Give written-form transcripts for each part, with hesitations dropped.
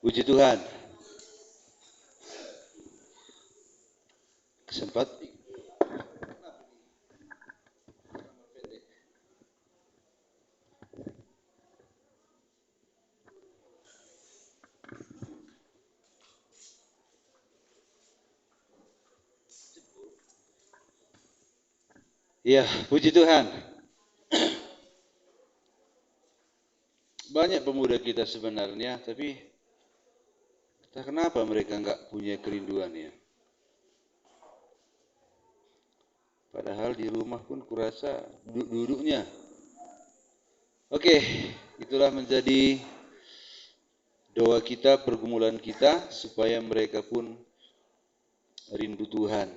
Puji Tuhan. Kesempat. Ya, puji Tuhan. Banyak pemuda kita sebenarnya, tapi entah kenapa mereka nggak punya kerinduan ya. Padahal di rumah pun kurasa duduk-duduknya. Oke, itulah menjadi doa kita, pergumulan kita, supaya mereka pun rindu Tuhan.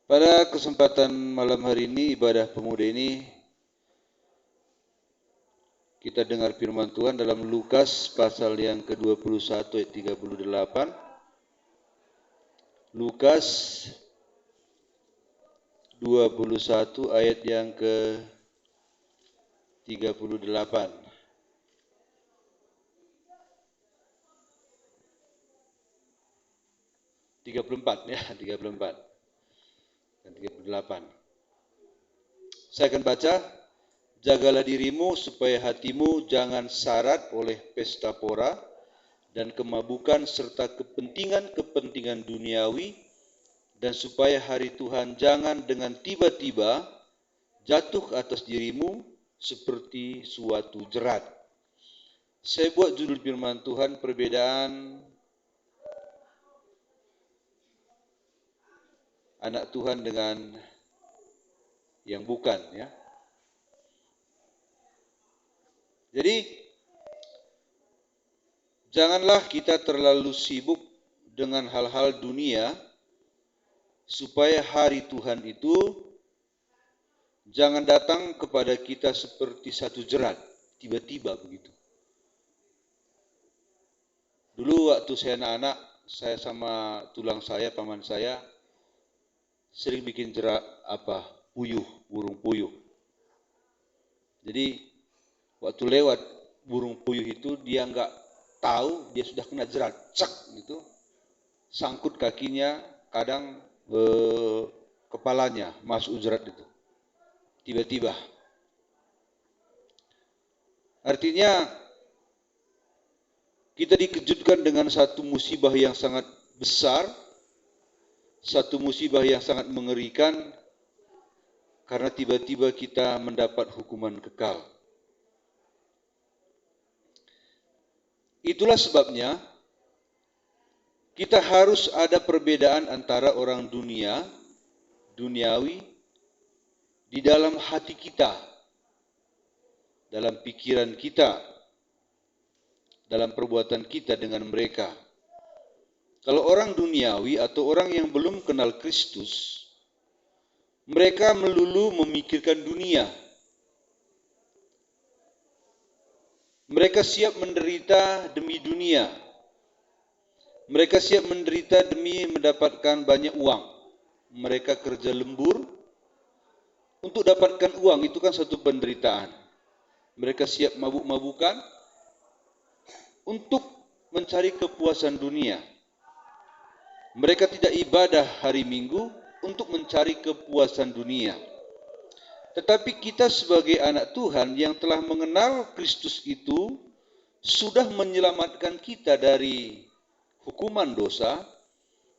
Pada kesempatan malam hari ini, ibadah pemuda ini, kita dengar firman Tuhan dalam Lukas pasal yang ke-21 ayat 38. Lukas 21 ayat yang ke-38. Tiga puluh empat ya, 34 dan 38. Saya akan baca. Jagalah dirimu supaya hatimu jangan syarat oleh pesta pora dan kemabukan serta kepentingan-kepentingan duniawi, dan supaya hari Tuhan jangan dengan tiba-tiba jatuh atas dirimu seperti suatu jerat. Saya buat judul firman Tuhan, perbedaan anak Tuhan dengan yang bukan ya. Jadi janganlah kita terlalu sibuk dengan hal-hal dunia, supaya hari Tuhan itu jangan datang kepada kita seperti satu jerat, tiba-tiba begitu. Dulu waktu saya anak-anak, saya sama tulang saya, paman saya, sering bikin jerat puyuh, burung puyuh. Jadi waktu lewat burung puyuh itu, dia nggak tahu dia sudah kena jerat, cek gitu, sangkut kakinya, kadang kepalanya masuk jerat itu, tiba-tiba. Artinya kita dikejutkan dengan satu musibah yang sangat besar, satu musibah yang sangat mengerikan, karena tiba-tiba kita mendapat hukuman kekal. Itulah sebabnya kita harus ada perbedaan antara orang duniawi, di dalam hati kita, dalam pikiran kita, dalam perbuatan kita dengan mereka. Kalau orang duniawi atau orang yang belum kenal Kristus, mereka melulu memikirkan dunia. Mereka siap menderita demi dunia. Mereka siap menderita demi mendapatkan banyak uang. Mereka kerja lembur untuk dapatkan uang, itu kan satu penderitaan. Mereka siap mabuk-mabukan untuk mencari kepuasan dunia. Mereka tidak ibadah hari Minggu untuk mencari kepuasan dunia. Tetapi kita sebagai anak Tuhan yang telah mengenal Kristus itu sudah menyelamatkan kita dari hukuman dosa,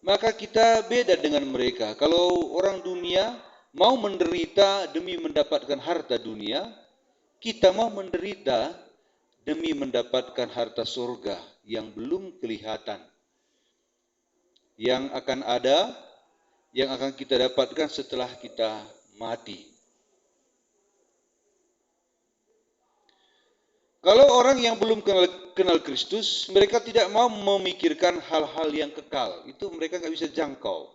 maka kita beda dengan mereka. Kalau orang dunia mau menderita demi mendapatkan harta dunia, kita mau menderita demi mendapatkan harta surga yang belum kelihatan, yang akan ada, yang akan kita dapatkan setelah kita mati. Kalau orang yang belum kenal Kristus, mereka tidak mau memikirkan hal-hal yang kekal. Itu mereka nggak bisa jangkau.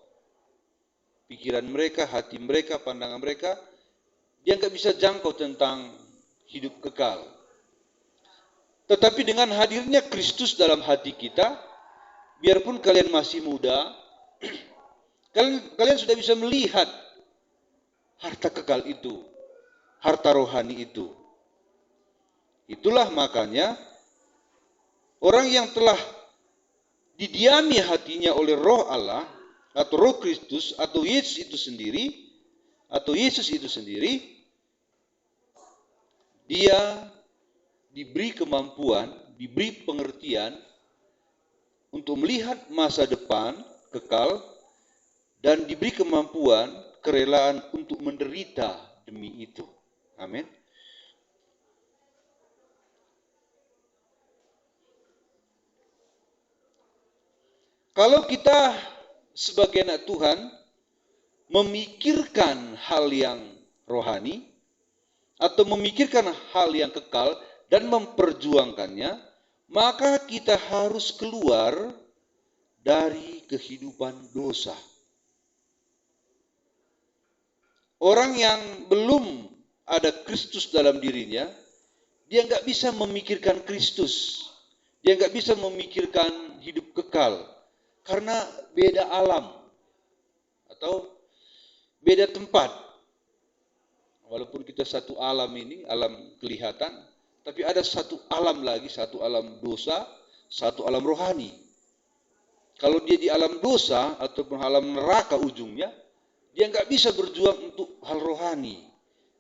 Pikiran mereka, hati mereka, pandangan mereka, dia nggak bisa jangkau tentang hidup kekal. Tetapi dengan hadirnya Kristus dalam hati kita, biarpun kalian masih muda, kalian sudah bisa melihat harta kekal itu, harta rohani itu. Itulah makanya Orang yang telah didiami hatinya oleh Roh Allah atau Roh Kristus atau Yesus itu sendiri, dia diberi kemampuan, diberi pengertian untuk melihat masa depan kekal dan diberi kemampuan, kerelaan untuk menderita demi itu. Amin. Kalau kita sebagai anak Tuhan memikirkan hal yang rohani atau memikirkan hal yang kekal dan memperjuangkannya, maka kita harus keluar dari kehidupan dosa. Orang yang belum ada Kristus dalam dirinya, dia nggak bisa memikirkan Kristus. Dia nggak bisa memikirkan hidup kekal. Karena beda alam atau beda tempat. Walaupun kita satu alam ini, alam kelihatan, tapi ada satu alam lagi, satu alam dosa, satu alam rohani. Kalau dia di alam dosa ataupun alam neraka ujungnya, dia nggak bisa berjuang untuk hal rohani.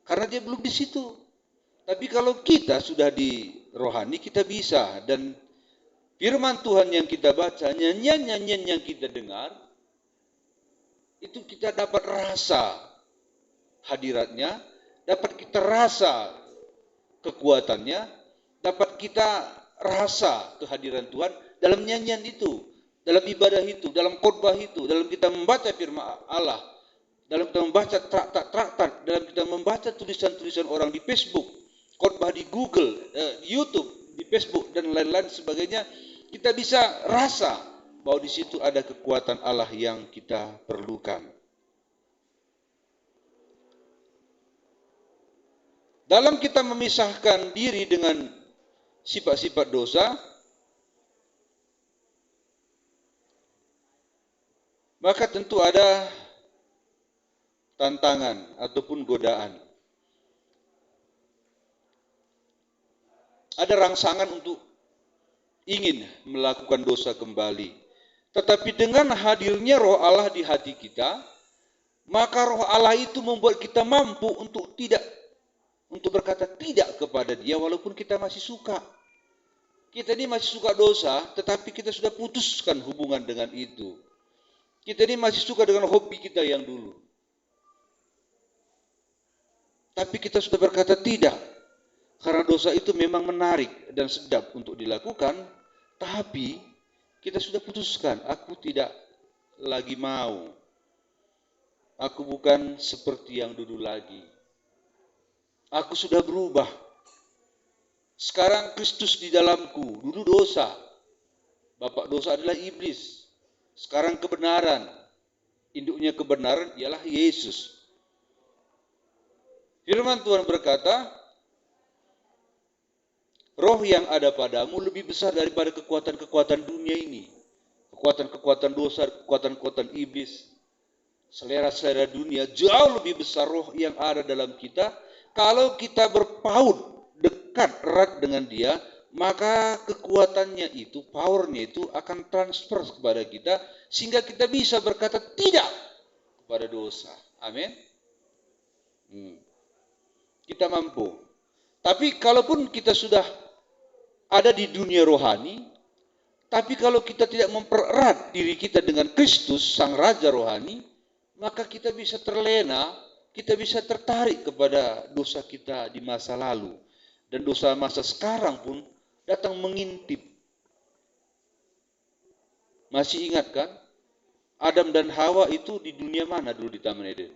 Karena dia belum di situ. Tapi kalau kita sudah di rohani, kita bisa. Dan firman Tuhan yang kita baca, nyanyian-nyanyian yang kita dengar, itu kita dapat rasa hadiratnya, dapat kita rasa kekuatannya, dapat kita rasa kehadiran Tuhan dalam nyanyian itu, dalam ibadah itu, dalam khotbah itu, dalam kita membaca firman Allah, dalam kita membaca traktat, dalam kita membaca tulisan-tulisan orang di Facebook, khotbah di Google, di YouTube, di Facebook dan lain-lain sebagainya, kita bisa rasa bahwa di situ ada kekuatan Allah yang kita perlukan. Dalam kita memisahkan diri dengan sifat-sifat dosa, maka tentu ada tantangan ataupun godaan. Ada rangsangan untuk ingin melakukan dosa kembali. Tetapi dengan hadirnya Roh Allah di hati kita, maka Roh Allah itu membuat kita mampu untuk berkata tidak kepada Dia walaupun kita masih suka. Kita ini masih suka dosa, tetapi kita sudah putuskan hubungan dengan itu. Kita ini masih suka dengan hobi kita yang dulu. Tapi kita sudah berkata tidak. Karena dosa itu memang menarik dan sedap untuk dilakukan, tapi kita sudah putuskan, aku tidak lagi mau. Aku bukan seperti yang dulu lagi. Aku sudah berubah. Sekarang Kristus di dalamku, dulu dosa. Bapak dosa adalah iblis. Sekarang kebenaran. Induknya kebenaran ialah Yesus. Firman Tuhan berkata, Roh yang ada padamu lebih besar daripada kekuatan-kekuatan dunia ini. Kekuatan-kekuatan dosa, kekuatan-kekuatan iblis, selera-selera dunia, jauh lebih besar roh yang ada dalam kita. Kalau kita berpaut dekat erat dengan Dia, maka kekuatannya itu, powernya itu akan transfer kepada kita, sehingga kita bisa berkata tidak kepada dosa. Amin. Kita mampu. Tapi kalaupun kita sudah ada di dunia rohani, tapi kalau kita tidak mempererat diri kita dengan Kristus, Sang Raja Rohani, maka kita bisa terlena, kita bisa tertarik kepada dosa kita di masa lalu. Dan dosa masa sekarang pun datang mengintip. Masih ingat kan? Adam dan Hawa itu di dunia mana dulu di Taman Eden?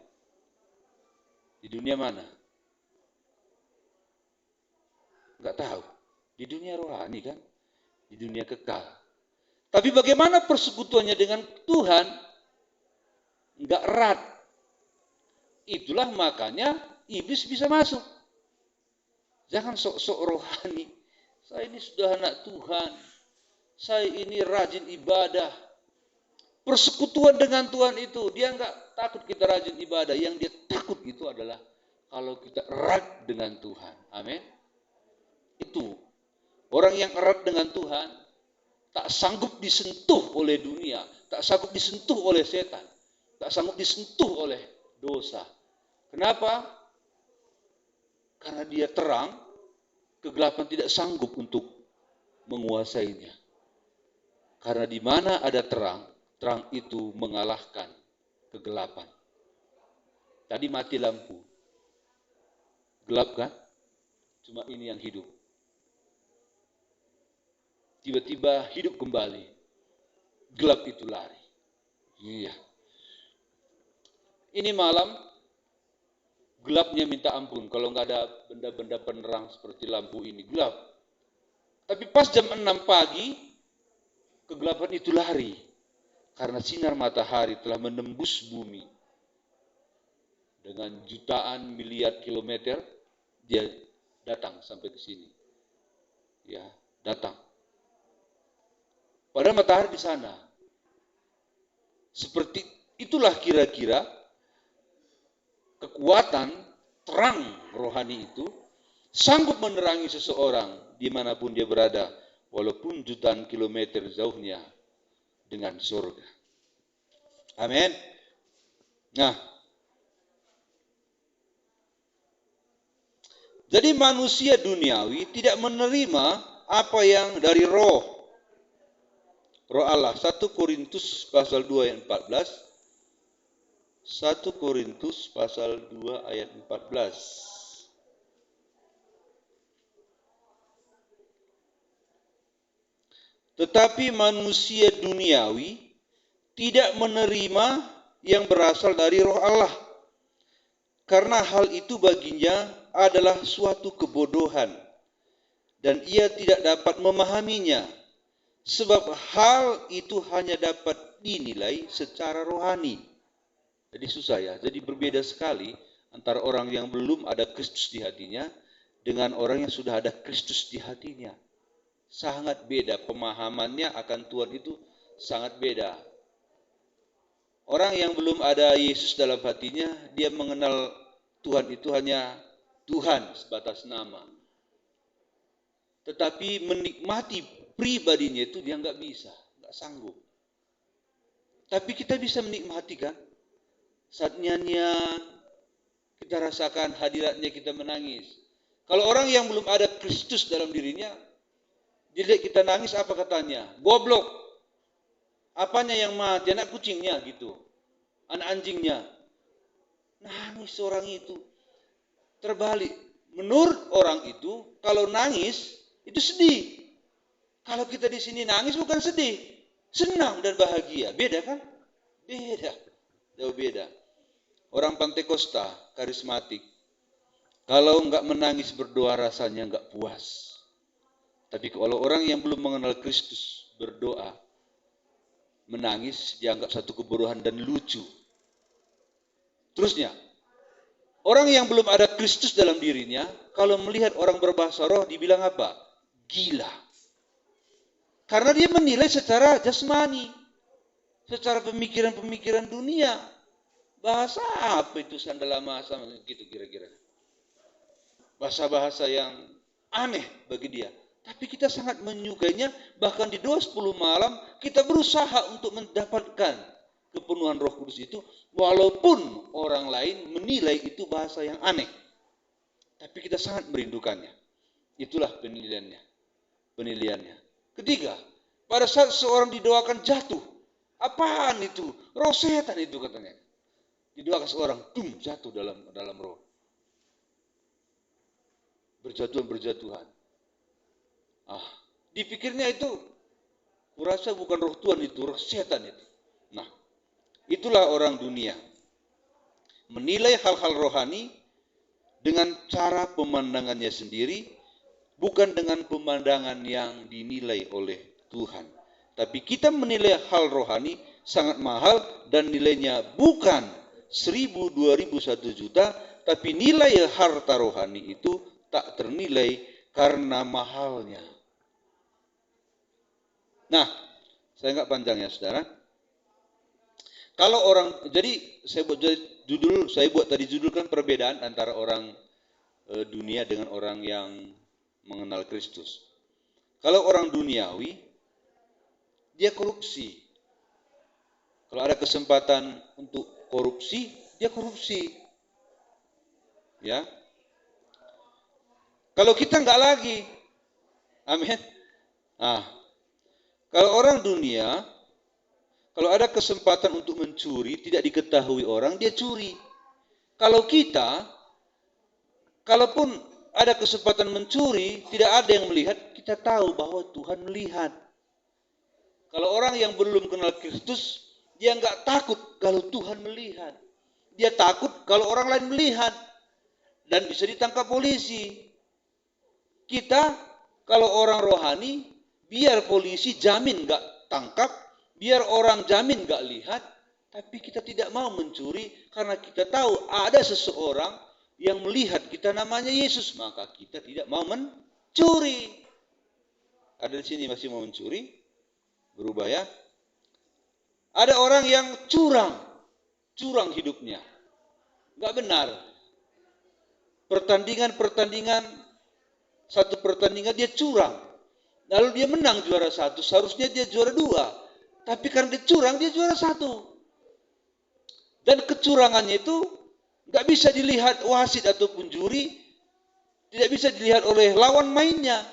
Di dunia mana? Enggak tahu. Di dunia rohani kan? Di dunia kekal. Tapi bagaimana persekutuannya dengan Tuhan? Enggak erat. Itulah makanya iblis bisa masuk. Jangan sok-sok rohani. Saya ini sudah anak Tuhan. Saya ini rajin ibadah. Persekutuan dengan Tuhan itu, dia enggak takut kita rajin ibadah. Yang dia takut itu adalah kalau kita erat dengan Tuhan. Amin. Itu. Orang yang erat dengan Tuhan, tak sanggup disentuh oleh dunia, tak sanggup disentuh oleh setan, tak sanggup disentuh oleh dosa. Kenapa? Karena dia terang, kegelapan tidak sanggup untuk menguasainya. Karena di mana ada terang, terang itu mengalahkan kegelapan. Tadi mati lampu, gelap kan? Cuma ini yang hidup. Tiba-tiba hidup kembali, gelap itu lari. Iya. Ini malam, gelapnya minta ampun. Kalau nggak ada benda-benda penerang seperti lampu ini, gelap. Tapi pas jam 6 pagi, kegelapan itu lari. Karena sinar matahari telah menembus bumi. Dengan jutaan miliar kilometer, dia datang sampai ke sini. Ya, datang. Padahal matahari di sana. Seperti itulah kira-kira kekuatan terang rohani itu sanggup menerangi seseorang dimanapun dia berada, walaupun jutaan kilometer jauhnya dengan surga. Amin. Nah, jadi manusia duniawi tidak menerima apa yang dari roh Allah. 1 Korintus pasal 2 ayat 14. 1 Korintus pasal 2 ayat 14. Tetapi manusia duniawi tidak menerima yang berasal dari roh Allah. Karena hal itu baginya adalah suatu kebodohan. Dan ia tidak dapat memahaminya. Sebab hal itu hanya dapat dinilai secara rohani. Jadi susah ya, jadi berbeda sekali antara orang yang belum ada Kristus di hatinya dengan orang yang sudah ada Kristus di hatinya. Sangat beda, pemahamannya akan Tuhan itu sangat beda. Orang yang belum ada Yesus dalam hatinya, dia mengenal Tuhan itu hanya Tuhan sebatas nama. Tetapi menikmati pribadinya itu dia nggak bisa, nggak sanggup. Tapi kita bisa menikmati kan? Saat nyanyian, kita rasakan hadiratnya, kita menangis. Kalau orang yang belum ada Kristus dalam dirinya, dia lihat kita nangis, apa katanya? Goblok. Apanya yang mati? Anak kucingnya gitu. Anak anjingnya. Nangis orang itu. Terbalik. Menurut orang itu, kalau nangis, itu sedih. Kalau kita di sini nangis bukan sedih. Senang dan bahagia. Beda kan? Beda. Jauh beda. Orang Pantekosta, karismatik, kalau enggak menangis berdoa rasanya enggak puas. Tapi kalau orang yang belum mengenal Kristus berdoa, menangis dianggap satu kebodohan dan lucu. Terusnya, orang yang belum ada Kristus dalam dirinya, kalau melihat orang berbahasa roh dibilang apa? Gila. Karena dia menilai secara jasmani, secara pemikiran-pemikiran dunia. Bahasa apa itu sandala masa gitu kira-kira. Bahasa-bahasa yang aneh bagi dia. Tapi kita sangat menyukainya, bahkan di doa 10 malam kita berusaha untuk mendapatkan kepenuhan Roh Kudus itu, walaupun orang lain menilai itu bahasa yang aneh. Tapi kita sangat merindukannya. Itulah penilaiannya. Ketiga, pada saat seorang didoakan jatuh, apaan itu? Roh setan itu katanya. Didoakan seorang, jatuh dalam roh. Berjatuhan. Dipikirnya itu, kurasa bukan roh Tuhan itu, roh setan itu. Nah, itulah orang dunia. Menilai hal-hal rohani dengan cara pemandangannya sendiri, bukan dengan pemandangan yang dinilai oleh Tuhan. Tapi kita menilai hal rohani sangat mahal dan nilainya bukan 1.000, 2.000, 1 juta, tapi nilai harta rohani itu tak ternilai karena mahalnya. Nah, saya nggak panjang ya saudara. Kalau orang, jadi saya buat tadi judul kan perbedaan antara orang dunia dengan orang yang mengenal Kristus. Kalau orang duniawi, dia korupsi. Kalau ada kesempatan untuk korupsi, dia korupsi. Ya. Kalau kita enggak lagi. Amin. Nah, kalau orang dunia, kalau ada kesempatan untuk mencuri, tidak diketahui orang, dia curi. Kalau kita, kalaupun ada kesempatan mencuri, tidak ada yang melihat, kita tahu bahwa Tuhan melihat. Kalau orang yang belum kenal Kristus, dia enggak takut kalau Tuhan melihat. Dia takut kalau orang lain melihat dan bisa ditangkap polisi. Kita kalau orang rohani, biar polisi jamin enggak tangkap, biar orang jamin enggak lihat, tapi kita tidak mau mencuri karena kita tahu ada seseorang yang melihat kita, namanya Yesus, maka kita tidak mau mencuri. Ada di sini masih mau mencuri? Berubah ya. Ada orang yang curang hidupnya. Enggak benar. Satu pertandingan dia curang. Lalu dia menang juara 1, seharusnya dia juara 2. Tapi karena dia curang, dia juara 1. Dan kecurangannya itu enggak bisa dilihat wasit ataupun juri, tidak bisa dilihat oleh lawan mainnya.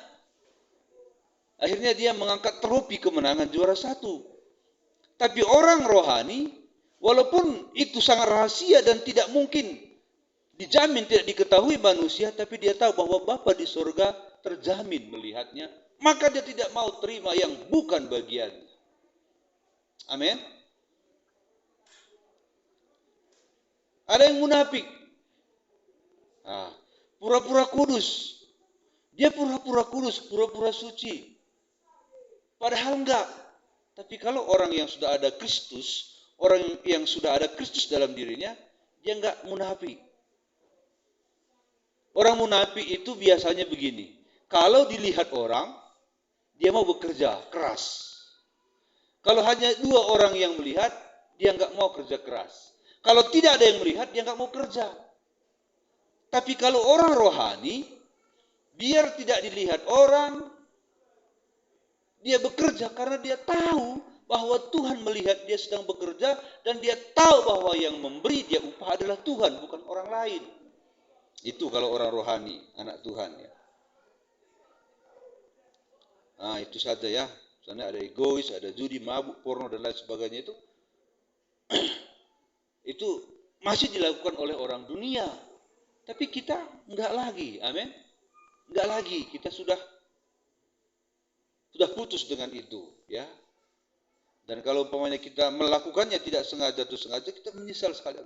Akhirnya dia mengangkat trofi kemenangan juara 1. Tapi orang rohani, walaupun itu sangat rahasia dan tidak mungkin dijamin tidak diketahui manusia, tapi dia tahu bahwa Bapa di surga terjamin melihatnya, maka dia tidak mau terima yang bukan bagiannya. Amin. Ada yang munafik. Pura-pura kudus. Dia pura-pura kudus, pura-pura suci. Padahal enggak. Tapi kalau orang yang sudah ada Kristus, orang yang sudah ada Kristus dalam dirinya, dia enggak munafik. Orang munafik itu biasanya begini. Kalau dilihat orang, dia mau bekerja keras. Kalau hanya 2 orang yang melihat, dia enggak mau kerja keras. Kalau tidak ada yang melihat, dia enggak mau kerja. Tapi kalau orang rohani, biar tidak dilihat orang, dia bekerja karena dia tahu bahwa Tuhan melihat dia sedang bekerja, dan dia tahu bahwa yang memberi dia upah adalah Tuhan, bukan orang lain. Itu kalau orang rohani, anak Tuhan ya. Itu saja ya. Misalnya ada egois, ada judi, mabuk, porno dan lain sebagainya itu. Itu masih dilakukan oleh orang dunia. Tapi kita enggak lagi, amin. Enggak lagi, kita sudah putus dengan itu, ya. Dan kalau umpamanya kita melakukannya tidak sengaja atau sengaja, kita menyesal sekali.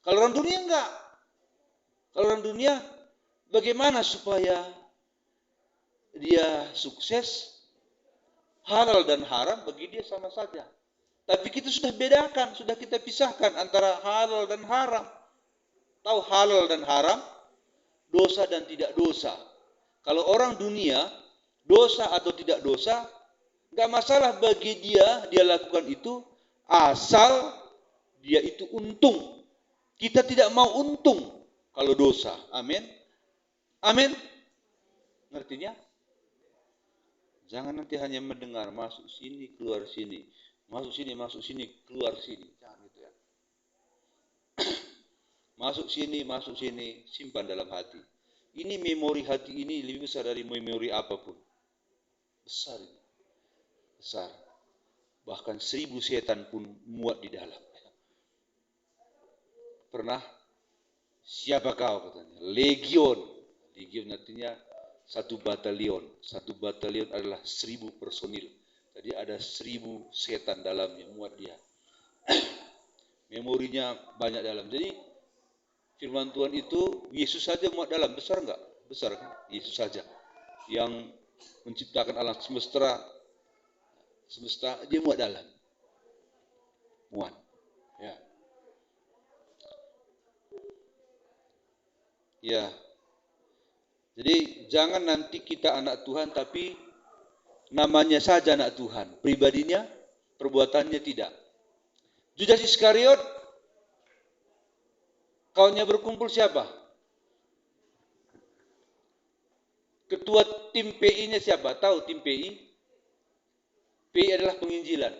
Kalau orang dunia enggak. Kalau orang dunia, bagaimana supaya dia sukses? Halal dan haram bagi dia sama saja. Tapi kita sudah bedakan, sudah kita pisahkan antara halal dan haram. Tahu halal dan haram? Dosa dan tidak dosa. Kalau orang dunia, dosa atau tidak dosa, enggak masalah bagi dia lakukan itu, asal dia itu untung. Kita tidak mau untung kalau dosa. Amin. Amin. Ngertinya? Jangan nanti hanya mendengar, masuk sini, keluar sini. Masuk sini, keluar sini. Jangan gitu ya. Masuk sini, simpan dalam hati. Ini memori hati ini lebih besar dari memori apapun. Besar ini. Besar. Bahkan 1000 setan pun muat di dalam. Pernah? Siapa kau katanya? Legion. Legion artinya 1 batalion. 1 batalion adalah 1000 personil. Jadi ada 1000 setan dalamnya, muat dia. Memorinya banyak dalam. Jadi firman Tuhan itu, Yesus saja muat dalam. Besar enggak? Besar kan? Yesus saja. Yang menciptakan alam semesta, dia muat dalam. Muat. Ya. Ya. Jadi jangan nanti kita anak Tuhan tapi namanya saja anak Tuhan, pribadinya, perbuatannya tidak. Judas Iskariot, kawannya berkumpul siapa? Ketua tim PI-nya siapa? Tahu tim PI? PI adalah penginjilan.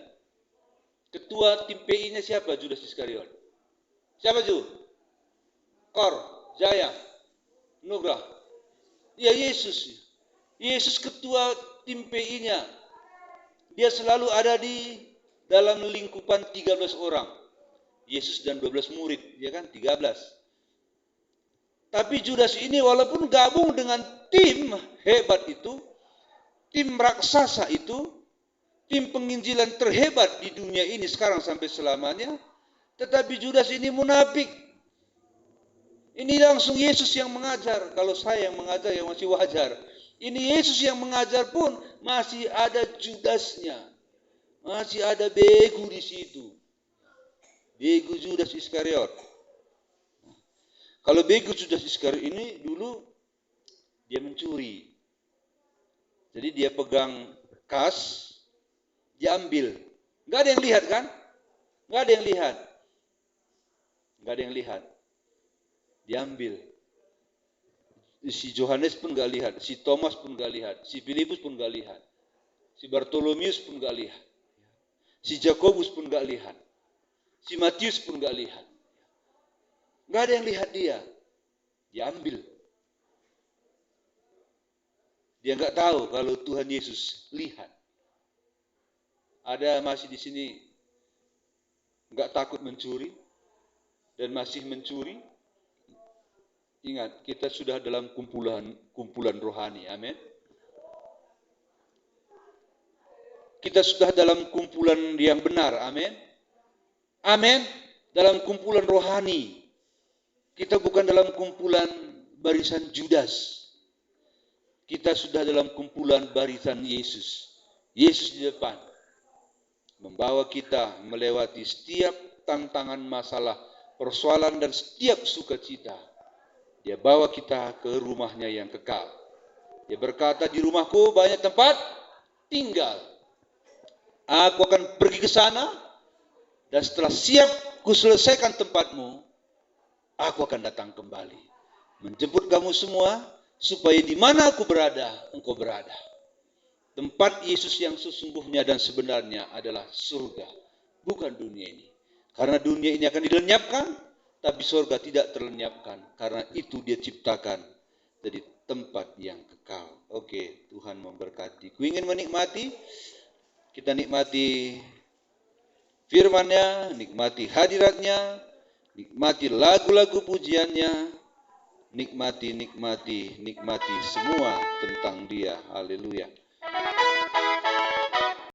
Ketua tim PI-nya siapa? Judas Iskariot. Siapa Ju? Kor, Jaya, Nugrah. Ya Yesus. Yesus ketua tim PI-nya. Dia selalu ada di dalam lingkupan 13 orang. Yesus dan 12 murid, ya kan? 13. Tapi Judas ini walaupun gabung dengan tim hebat itu, tim raksasa itu, tim penginjilan terhebat di dunia ini sekarang sampai selamanya, tetapi Judas ini munafik. Ini langsung Yesus yang mengajar. Kalau saya yang mengajar ya masih wajar. Ini Yesus yang mengajar pun masih ada Judasnya. Masih ada begu di situ. Begu Judas Iskariot. Kalau begu Judas Iskariot ini dulu dia mencuri. Jadi dia pegang kas, dia ambil. Enggak ada yang lihat kan? Enggak ada yang lihat. Enggak ada yang lihat. Diambil. Si Yohanes pun gak lihat, si Thomas pun gak lihat, si Filipus pun gak lihat, si Bartolomeus pun gak lihat, si Jakobus pun gak lihat, si Matius pun gak lihat. Gak ada yang lihat dia. Diambil. Dia gak tahu kalau Tuhan Yesus lihat. Ada masih di sini gak takut mencuri dan masih mencuri. Ingat, kita sudah dalam kumpulan rohani. Amin. Kita sudah dalam kumpulan yang benar. Amin. Amin. Dalam kumpulan rohani. Kita bukan dalam kumpulan barisan Judas. Kita sudah dalam kumpulan barisan Yesus. Yesus di depan. Membawa kita melewati setiap tantangan masalah, persoalan dan setiap sukacita. Dia bawa kita ke rumahnya yang kekal. Dia berkata, di rumahku banyak tempat tinggal. Aku akan pergi ke sana, dan setelah siap kuselesaikan tempatmu, aku akan datang kembali. Menjemput kamu semua, supaya di mana aku berada, engkau berada. Tempat Yesus yang sesungguhnya dan sebenarnya adalah surga, bukan dunia ini. Karena dunia ini akan dilenyapkan, tapi surga tidak terlenyapkan, karena itu dia ciptakan jadi tempat yang kekal. Oke, Tuhan memberkati. Ku ingin menikmati, kita nikmati firman-Nya, nikmati hadirat-Nya, nikmati lagu-lagu pujiannya, nikmati semua tentang Dia. Haleluya.